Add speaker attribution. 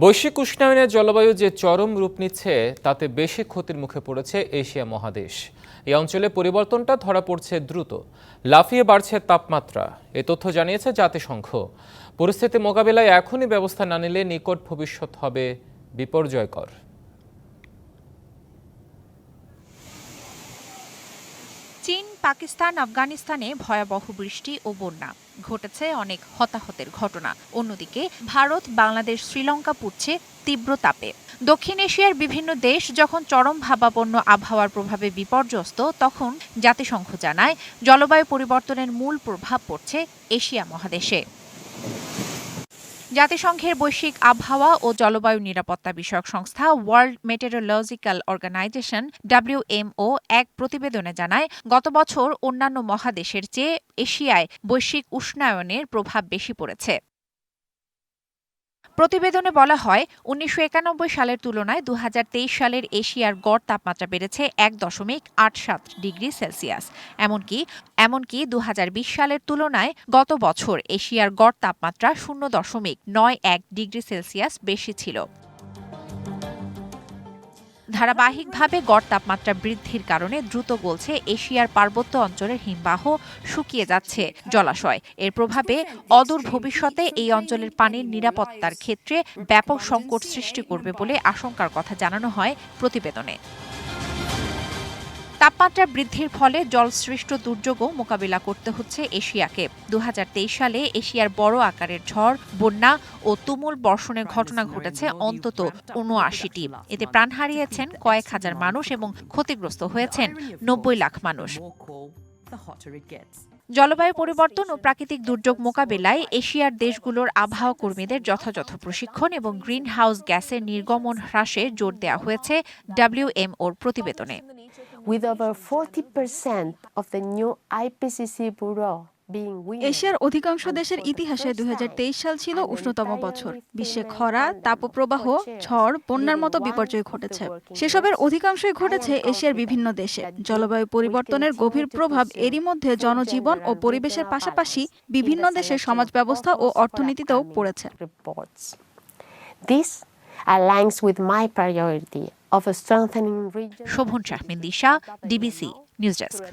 Speaker 1: বৈশ্বিক উষ্ণায়নের জলবায়ু যে চরম রূপ নিচ্ছে তাতে বেশি ক্ষতির মুখে পড়েছে এশিয়া মহাদেশ। এই অঞ্চলে পরিবর্তনটা ধরা পড়ছে দ্রুত, লাফিয়ে বাড়ছে তাপমাত্রা। এ তথ্য জানিয়েছে জাতিসংঘ। পরিস্থিতি মোকাবিলায় এখনই ব্যবস্থা না নিলে নিকট ভবিষ্যৎ হবে বিপর্যয়কর।
Speaker 2: চীন, পাকিস্তান, আফগানিস্তানে ভয়াবহ বৃষ্টি ও বন্যা ঘটেছে, অনেক হতাহতের ঘটনা। অন্যদিকে ভারত, বাংলাদেশ, শ্রীলঙ্কা পুড়ছে তীব্র তাপে। দক্ষিণ এশিয়ার বিভিন্ন দেশ যখন চরম ভাবাপন্ন আবহাওয়ার প্রভাবে বিপর্যস্ত, তখন জাতিসংঘ জানায় জলবায়ু পরিবর্তনের মূল প্রভাব পড়ছে এশিয়া মহাদেশে। জাতিসংঘের বৈশ্বিক আবহাওয়া ও জলবায়ু নিরাপত্তা বিষয়ক সংস্থা ওয়ার্ল্ড মেটেরোলজিক্যাল অর্গানাইজেশন WMO এক প্রতিবেদনে জানায়, গত বছর অন্যান্য মহাদেশের চেয়ে এশিয়ায় বৈশ্বিক উষ্ণায়নের প্রভাব বেশি পড়েছে। প্রতিবেদনে বলা হয়, ১৯৯১ সালের তুলনায় ২০২৩ সালের এশিয়ার গড় তাপমাত্রা বেড়েছে ১.৮৭ ডিগ্রি সেলসিয়াস। এমনকি ২০২০ সালের তুলনায় গত বছর এশিয়ার গড় তাপমাত্রা ০.৯১ ডিগ্রি সেলসিয়াস বেশি ছিল। ধারাবাহিকভাবে গড় তাপমাত্রা বৃদ্ধির কারণে দ্রুত গলছে এশিয়ার পার্বত্য অঞ্চলের হিমবাহ, শুকিয়ে যাচ্ছে জলাশয়। এর প্রভাবে অদূর ভবিষ্যতে এই অঞ্চলের পানির নিরাপত্তার ক্ষেত্রে ব্যাপক সংকট সৃষ্টি করবে বলে আশঙ্কার কথা জানানো হয় প্রতিবেদনে। তাপমাত্রা বৃদ্ধির ফলে জলসৃষ্ট দুর্যোগও মোকাবিলা করতে হচ্ছে এশিয়াকে। ২০২৩ সালে এশিয়ার বড় আকারের ঝড়, বন্যা ও তুমুল বর্ষণের ঘটনা ঘটেছে অন্তত ৭৯টি। এতে প্রাণ হারিয়েছেন কয়েক হাজার মানুষ এবং ক্ষতিগ্রস্ত হয়েছেন ৯০ লাখ মানুষ। জলবায়ু পরিবর্তন ও প্রাকৃতিক দুর্যোগ মোকাবিলায় এশিয়ার দেশগুলোর আবহাওয়া কর্মীদের যথাযথ প্রশিক্ষণ এবং গ্রিন হাউস গ্যাসের নির্গমন হ্রাসে জোর দেওয়া হয়েছে WMOর প্রতিবেদনে।
Speaker 3: With over 40% of the new IPCC Bureau
Speaker 4: এশিয়ার অধিকাংশ দেশের ইতিহাসে ২০২৩ সাল ছিল উষ্ণতম বছর। বিশ্বে খরা, তাপপ্রবাহ, ঝড়, বন্যার মতো বিপর্যয় ঘটেছে। সেসবের অধিকাংশই ঘটেছে এশিয়ার বিভিন্ন দেশে। জলবায়ু পরিবর্তনের গভীর প্রভাব এরই মধ্যে জনজীবন ও পরিবেশের পাশাপাশি বিভিন্ন দেশের সমাজ ব্যবস্থা ও অর্থনীতিতেও পড়েছে।
Speaker 3: This aligns with my priority of strengthening regional
Speaker 2: Shobhan Shahmin Disha, DBC news desk.